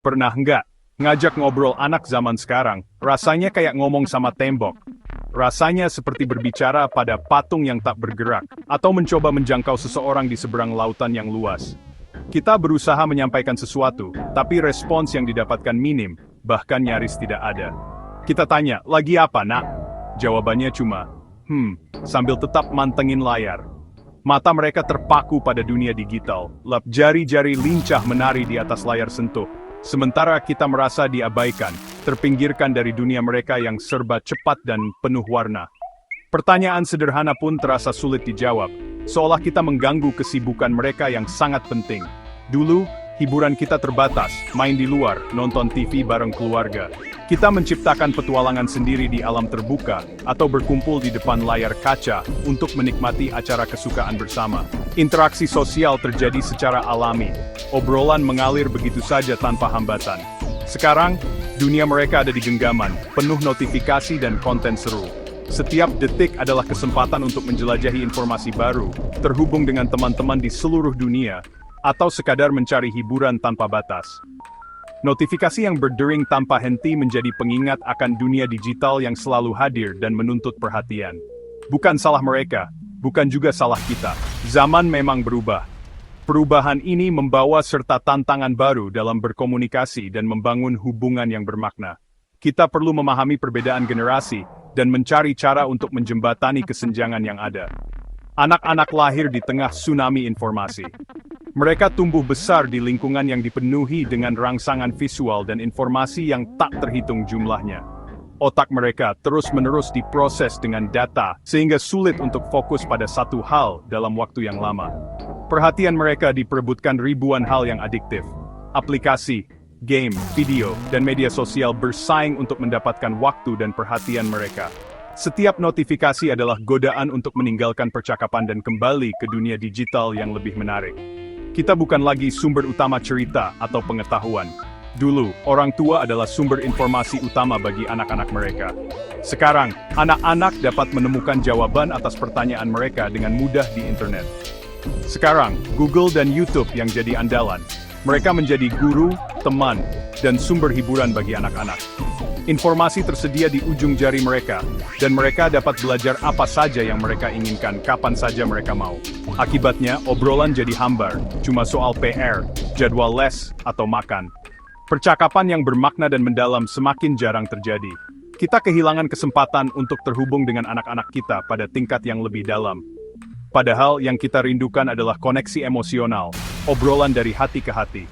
Pernah nggak ngajak ngobrol anak zaman sekarang, rasanya kayak ngomong sama tembok. Rasanya seperti berbicara pada patung yang tak bergerak, atau mencoba menjangkau seseorang di seberang lautan yang luas. Kita berusaha menyampaikan sesuatu, tapi respons yang didapatkan minim, bahkan nyaris tidak ada. Kita tanya, lagi apa nak? Jawabannya cuma, sambil tetap mantengin layar. Mata mereka terpaku pada dunia digital, lap jari-jari lincah menari di atas layar sentuh. Sementara kita merasa diabaikan, terpinggirkan dari dunia mereka yang serba cepat dan penuh warna. Pertanyaan sederhana pun terasa sulit dijawab, seolah kita mengganggu kesibukan mereka yang sangat penting. Dulu, hiburan kita terbatas, main di luar, nonton TV bareng keluarga. Kita menciptakan petualangan sendiri di alam terbuka, atau berkumpul di depan layar kaca untuk menikmati acara kesukaan bersama. Interaksi sosial terjadi secara alami. Obrolan mengalir begitu saja tanpa hambatan. Sekarang, dunia mereka ada di genggaman, penuh notifikasi dan konten seru. Setiap detik adalah kesempatan untuk menjelajahi informasi baru, terhubung dengan teman-teman di seluruh dunia, atau sekadar mencari hiburan tanpa batas. Notifikasi yang berdering tanpa henti menjadi pengingat akan dunia digital yang selalu hadir dan menuntut perhatian. Bukan salah mereka, bukan juga salah kita. Zaman memang berubah. Perubahan ini membawa serta tantangan baru dalam berkomunikasi dan membangun hubungan yang bermakna. Kita perlu memahami perbedaan generasi dan mencari cara untuk menjembatani kesenjangan yang ada. Anak-anak lahir di tengah tsunami informasi. Mereka tumbuh besar di lingkungan yang dipenuhi dengan rangsangan visual dan informasi yang tak terhitung jumlahnya. Otak mereka terus-menerus diproses dengan data, sehingga sulit untuk fokus pada satu hal dalam waktu yang lama. Perhatian mereka diperebutkan ribuan hal yang adiktif. Aplikasi, game, video, dan media sosial bersaing untuk mendapatkan waktu dan perhatian mereka. Setiap notifikasi adalah godaan untuk meninggalkan percakapan dan kembali ke dunia digital yang lebih menarik. Kita bukan lagi sumber utama cerita atau pengetahuan. Dulu, orang tua adalah sumber informasi utama bagi anak-anak mereka. Sekarang, anak-anak dapat menemukan jawaban atas pertanyaan mereka dengan mudah di internet. Sekarang, Google dan YouTube yang jadi andalan. Mereka menjadi guru, teman, dan sumber hiburan bagi anak-anak. Informasi tersedia di ujung jari mereka, dan mereka dapat belajar apa saja yang mereka inginkan kapan saja mereka mau. Akibatnya, obrolan jadi hambar, cuma soal PR, jadwal les, atau makan. Percakapan yang bermakna dan mendalam semakin jarang terjadi. Kita kehilangan kesempatan untuk terhubung dengan anak-anak kita pada tingkat yang lebih dalam. Padahal yang kita rindukan adalah koneksi emosional, obrolan dari hati ke hati.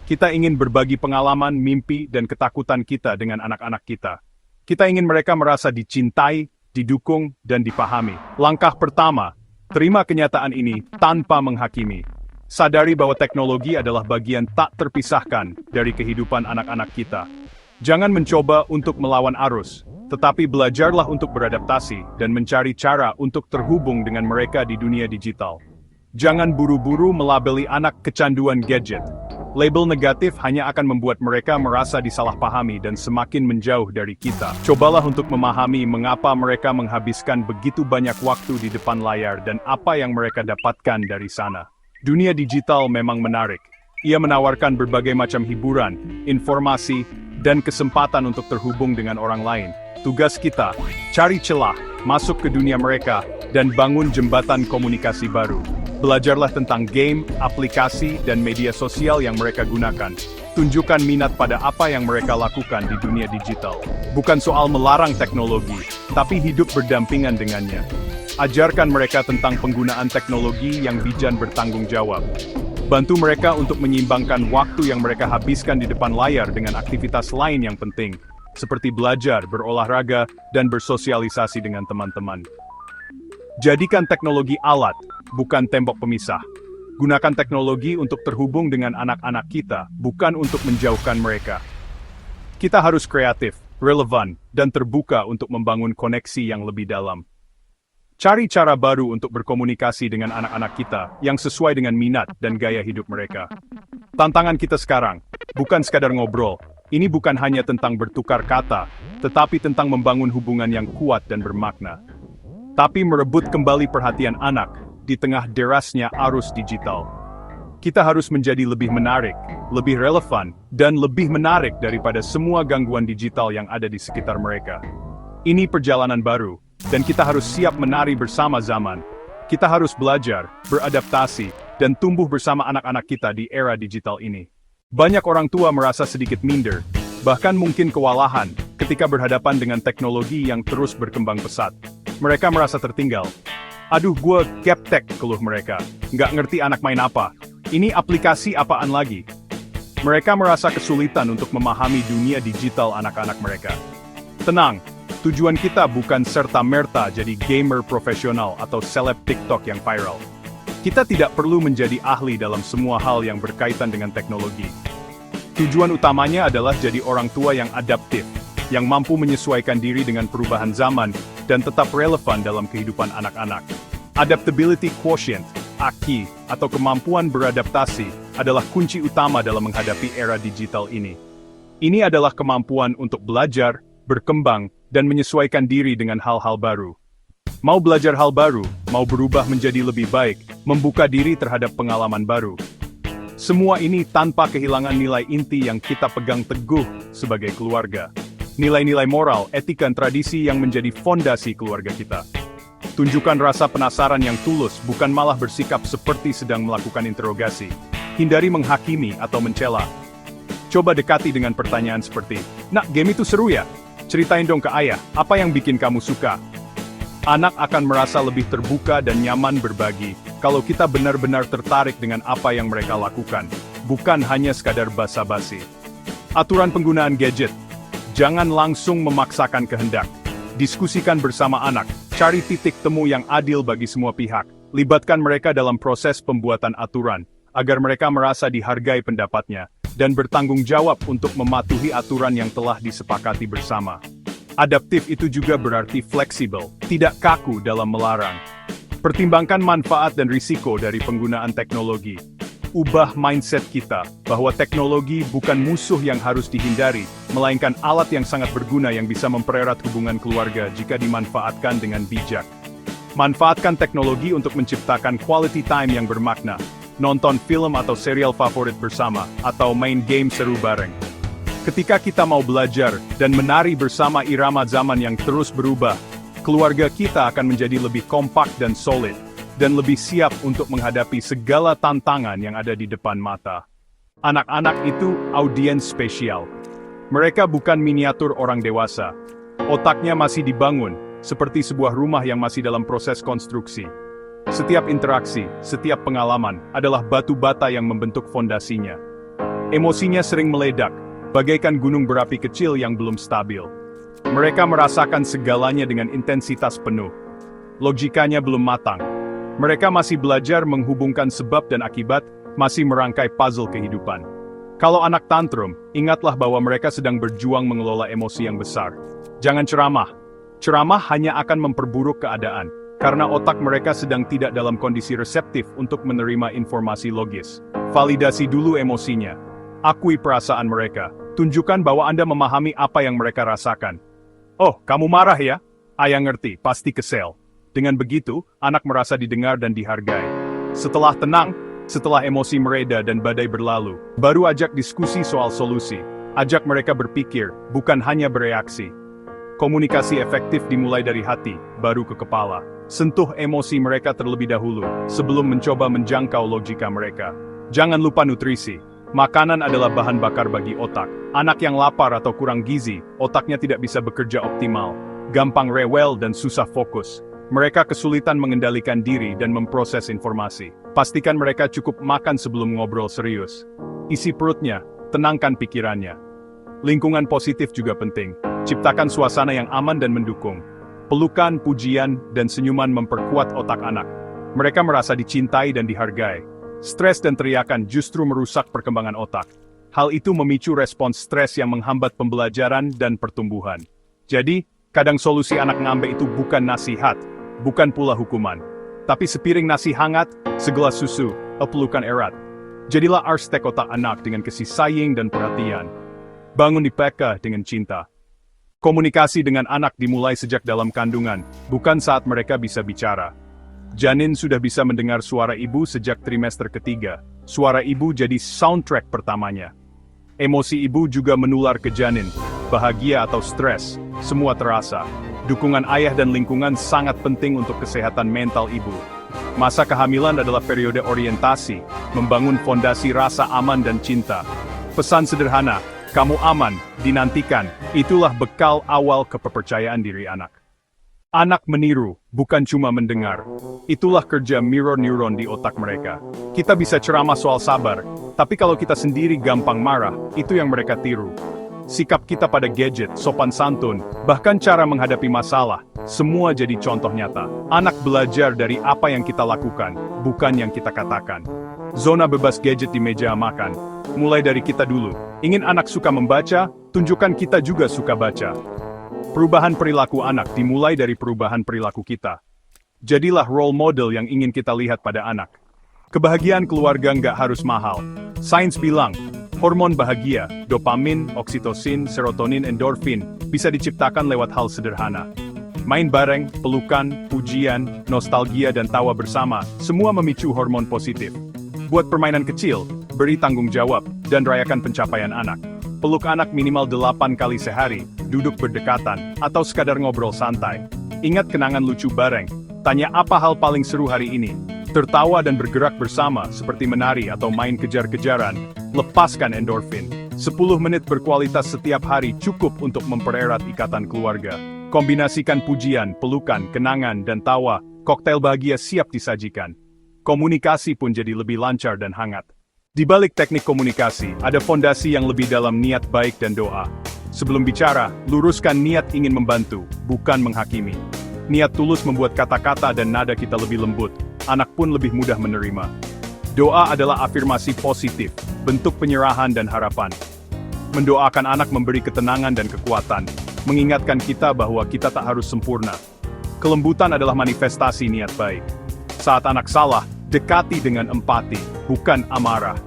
Kita ingin berbagi pengalaman, mimpi, dan ketakutan kita dengan anak-anak kita. Kita ingin mereka merasa dicintai, didukung, dan dipahami. Langkah pertama, terima kenyataan ini tanpa menghakimi. Sadari bahwa teknologi adalah bagian tak terpisahkan dari kehidupan anak-anak kita. Jangan mencoba untuk melawan arus, tetapi belajarlah untuk beradaptasi dan mencari cara untuk terhubung dengan mereka di dunia digital. Jangan buru-buru melabeli anak kecanduan gadget. Label negatif hanya akan membuat mereka merasa disalahpahami dan semakin menjauh dari kita. Cobalah untuk memahami mengapa mereka menghabiskan begitu banyak waktu di depan layar dan apa yang mereka dapatkan dari sana. Dunia digital memang menarik. Ia menawarkan berbagai macam hiburan, informasi, dan kesempatan untuk terhubung dengan orang lain. Tugas kita, cari celah, masuk ke dunia mereka, dan bangun jembatan komunikasi baru. Belajarlah tentang game, aplikasi, dan media sosial yang mereka gunakan. Tunjukkan minat pada apa yang mereka lakukan di dunia digital. Bukan soal melarang teknologi, tapi hidup berdampingan dengannya. Ajarkan mereka tentang penggunaan teknologi yang bijak bertanggung jawab. Bantu mereka untuk menyeimbangkan waktu yang mereka habiskan di depan layar dengan aktivitas lain yang penting, seperti belajar, berolahraga, dan bersosialisasi dengan teman-teman. Jadikan teknologi alat, bukan tembok pemisah. Gunakan teknologi untuk terhubung dengan anak-anak kita, bukan untuk menjauhkan mereka. Kita harus kreatif, relevan, dan terbuka untuk membangun koneksi yang lebih dalam. Cari cara baru untuk berkomunikasi dengan anak-anak kita yang sesuai dengan minat dan gaya hidup mereka. Tantangan kita sekarang, bukan sekadar ngobrol. Ini bukan hanya tentang bertukar kata, tetapi tentang membangun hubungan yang kuat dan bermakna. Tapi merebut kembali perhatian anak di tengah derasnya arus digital. Kita harus menjadi lebih menarik, lebih relevan, dan lebih menarik daripada semua gangguan digital yang ada di sekitar mereka. Ini perjalanan baru, dan kita harus siap menari bersama zaman. Kita harus belajar, beradaptasi, dan tumbuh bersama anak-anak kita di era digital ini. Banyak orang tua merasa sedikit minder, bahkan mungkin kewalahan, ketika berhadapan dengan teknologi yang terus berkembang pesat. Mereka merasa tertinggal. Aduh, gue gaptek, keluh mereka. Nggak ngerti anak main apa. Ini aplikasi apaan lagi? Mereka merasa kesulitan untuk memahami dunia digital anak-anak mereka. Tenang, tujuan kita bukan serta-merta jadi gamer profesional atau seleb TikTok yang viral. Kita tidak perlu menjadi ahli dalam semua hal yang berkaitan dengan teknologi. Tujuan utamanya adalah jadi orang tua yang adaptif, yang mampu menyesuaikan diri dengan perubahan zaman, dan tetap relevan dalam kehidupan anak-anak. Adaptability quotient, AQI, atau kemampuan beradaptasi, adalah kunci utama dalam menghadapi era digital ini. Ini adalah kemampuan untuk belajar, berkembang, dan menyesuaikan diri dengan hal-hal baru. Mau belajar hal baru, mau berubah menjadi lebih baik, membuka diri terhadap pengalaman baru. Semua ini tanpa kehilangan nilai inti yang kita pegang teguh sebagai keluarga. Nilai-nilai moral, etika, dan tradisi yang menjadi fondasi keluarga kita. Tunjukkan rasa penasaran yang tulus, bukan malah bersikap seperti sedang melakukan interogasi. Hindari menghakimi atau mencela. Coba dekati dengan pertanyaan seperti, "Nak, game itu seru ya? Ceritain dong ke ayah, apa yang bikin kamu suka?" Anak akan merasa lebih terbuka dan nyaman berbagi, kalau kita benar-benar tertarik dengan apa yang mereka lakukan, bukan hanya sekadar basa-basi. Aturan penggunaan gadget. Jangan langsung memaksakan kehendak. Diskusikan bersama anak, cari titik temu yang adil bagi semua pihak, libatkan mereka dalam proses pembuatan aturan, agar mereka merasa dihargai pendapatnya, dan bertanggung jawab untuk mematuhi aturan yang telah disepakati bersama. Adaptif itu juga berarti fleksibel, tidak kaku dalam melarang. Pertimbangkan manfaat dan risiko dari penggunaan teknologi. Ubah mindset kita, bahwa teknologi bukan musuh yang harus dihindari, melainkan alat yang sangat berguna yang bisa mempererat hubungan keluarga jika dimanfaatkan dengan bijak. Manfaatkan teknologi untuk menciptakan quality time yang bermakna, nonton film atau serial favorit bersama, atau main game seru bareng. Ketika kita mau belajar dan menari bersama irama zaman yang terus berubah, keluarga kita akan menjadi lebih kompak dan solid, dan lebih siap untuk menghadapi segala tantangan yang ada di depan mata. Anak-anak itu audiens spesial. Mereka bukan miniatur orang dewasa. Otaknya masih dibangun, seperti sebuah rumah yang masih dalam proses konstruksi. Setiap interaksi, setiap pengalaman, adalah batu bata yang membentuk fondasinya. Emosinya sering meledak, bagaikan gunung berapi kecil yang belum stabil. Mereka merasakan segalanya dengan intensitas penuh. Logikanya belum matang. Mereka masih belajar menghubungkan sebab dan akibat, masih merangkai puzzle kehidupan. Kalau anak tantrum, ingatlah bahwa mereka sedang berjuang mengelola emosi yang besar. Jangan ceramah. Ceramah hanya akan memperburuk keadaan, karena otak mereka sedang tidak dalam kondisi reseptif untuk menerima informasi logis. Validasi dulu emosinya. Akui perasaan mereka. Tunjukkan bahwa Anda memahami apa yang mereka rasakan. "Oh, kamu marah ya? Ayah ngerti, pasti kesel." Dengan begitu, anak merasa didengar dan dihargai. Setelah tenang, setelah emosi mereda dan badai berlalu, baru ajak diskusi soal solusi. Ajak mereka berpikir, bukan hanya bereaksi. Komunikasi efektif dimulai dari hati, baru ke kepala. Sentuh emosi mereka terlebih dahulu, sebelum mencoba menjangkau logika mereka. Jangan lupa nutrisi. Makanan adalah bahan bakar bagi otak. Anak yang lapar atau kurang gizi, otaknya tidak bisa bekerja optimal. Gampang rewel dan susah fokus. Mereka kesulitan mengendalikan diri dan memproses informasi. Pastikan mereka cukup makan sebelum ngobrol serius. Isi perutnya, tenangkan pikirannya. Lingkungan positif juga penting. Ciptakan suasana yang aman dan mendukung. Pelukan, pujian, dan senyuman memperkuat otak anak. Mereka merasa dicintai dan dihargai. Stres dan teriakan justru merusak perkembangan otak. Hal itu memicu respons stres yang menghambat pembelajaran dan pertumbuhan. Jadi, kadang solusi anak ngambek itu bukan nasihat, bukan pula hukuman, tapi sepiring nasi hangat, segelas susu, pelukan erat. Jadilah arsitek otak anak dengan kasih sayang dan perhatian. Bangun di PK dengan cinta. Komunikasi dengan anak dimulai sejak dalam kandungan, bukan saat mereka bisa bicara. Janin sudah bisa mendengar suara ibu sejak trimester ketiga. Suara ibu jadi soundtrack pertamanya. Emosi ibu juga menular ke janin. Bahagia atau stres, semua terasa. Dukungan ayah dan lingkungan sangat penting untuk kesehatan mental ibu. Masa kehamilan adalah periode orientasi, membangun fondasi rasa aman dan cinta. Pesan sederhana, kamu aman, dinantikan, itulah bekal awal kepercayaan diri anak. Anak meniru, bukan cuma mendengar. Itulah kerja mirror neuron di otak mereka. Kita bisa ceramah soal sabar, tapi kalau kita sendiri gampang marah, itu yang mereka tiru. Sikap kita pada gadget, sopan santun, bahkan cara menghadapi masalah, semua jadi contoh nyata. Anak belajar dari apa yang kita lakukan, bukan yang kita katakan. Zona bebas gadget di meja makan. Mulai dari kita dulu. Ingin anak suka membaca, tunjukkan kita juga suka baca. Perubahan perilaku anak dimulai dari perubahan perilaku kita. Jadilah role model yang ingin kita lihat pada anak. Kebahagiaan keluarga nggak harus mahal. Sains bilang, hormon bahagia, dopamin, oksitosin, serotonin, endorfin, bisa diciptakan lewat hal sederhana. Main bareng, pelukan, pujian, nostalgia dan tawa bersama, semua memicu hormon positif. Buat permainan kecil, beri tanggung jawab, dan rayakan pencapaian anak. Peluk anak minimal 8 kali sehari, duduk berdekatan, atau sekadar ngobrol santai. Ingat kenangan lucu bareng, tanya apa hal paling seru hari ini. Tertawa dan bergerak bersama, seperti menari atau main kejar-kejaran, lepaskan endorfin. 10 menit berkualitas setiap hari cukup untuk mempererat ikatan keluarga. Kombinasikan pujian, pelukan, kenangan, dan tawa, koktail bahagia siap disajikan. Komunikasi pun jadi lebih lancar dan hangat. Di balik teknik komunikasi, ada fondasi yang lebih dalam niat baik dan doa. Sebelum bicara, luruskan niat ingin membantu, bukan menghakimi. Niat tulus membuat kata-kata dan nada kita lebih lembut, anak pun lebih mudah menerima. Doa adalah afirmasi positif, bentuk penyerahan dan harapan. Mendoakan anak memberi ketenangan dan kekuatan, mengingatkan kita bahwa kita tak harus sempurna. Kelembutan adalah manifestasi niat baik. Saat anak salah, dekati dengan empati, bukan amarah.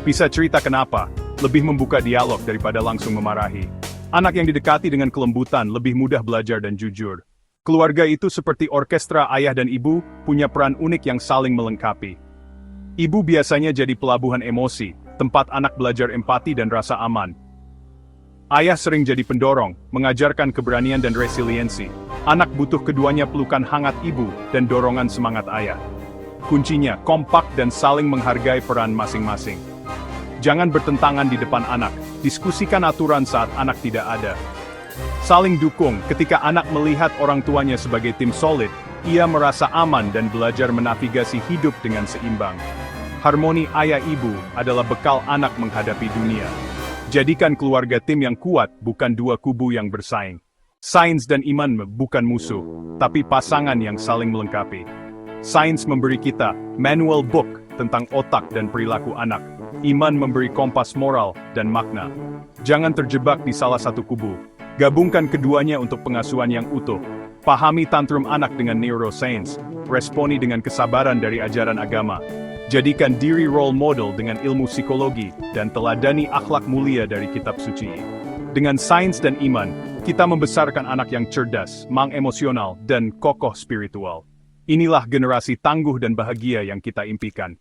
Bisa cerita kenapa, lebih membuka dialog daripada langsung memarahi. Anak yang didekati dengan kelembutan lebih mudah belajar dan jujur. Keluarga itu seperti orkestra ayah dan ibu, punya peran unik yang saling melengkapi. Ibu biasanya jadi pelabuhan emosi, tempat anak belajar empati dan rasa aman. Ayah sering jadi pendorong, mengajarkan keberanian dan resiliensi. Anak butuh keduanya pelukan hangat ibu dan dorongan semangat ayah. Kuncinya, kompak dan saling menghargai peran masing-masing. Jangan bertentangan di depan anak, diskusikan aturan saat anak tidak ada. Saling dukung, ketika anak melihat orang tuanya sebagai tim solid, ia merasa aman dan belajar menavigasi hidup dengan seimbang. Harmoni ayah ibu adalah bekal anak menghadapi dunia. Jadikan keluarga tim yang kuat, bukan dua kubu yang bersaing. Sains dan iman bukan musuh, tapi pasangan yang saling melengkapi. Sains memberi kita manual book tentang otak dan perilaku anak. Iman memberi kompas moral dan makna. Jangan terjebak di salah satu kubu. Gabungkan keduanya untuk pengasuhan yang utuh. Pahami tantrum anak dengan neuroscience. Responi dengan kesabaran dari ajaran agama. Jadikan diri role model dengan ilmu psikologi dan teladani akhlak mulia dari kitab suci. Dengan sains dan iman, kita membesarkan anak yang cerdas, emosional, dan kokoh spiritual. Inilah generasi tangguh dan bahagia yang kita impikan.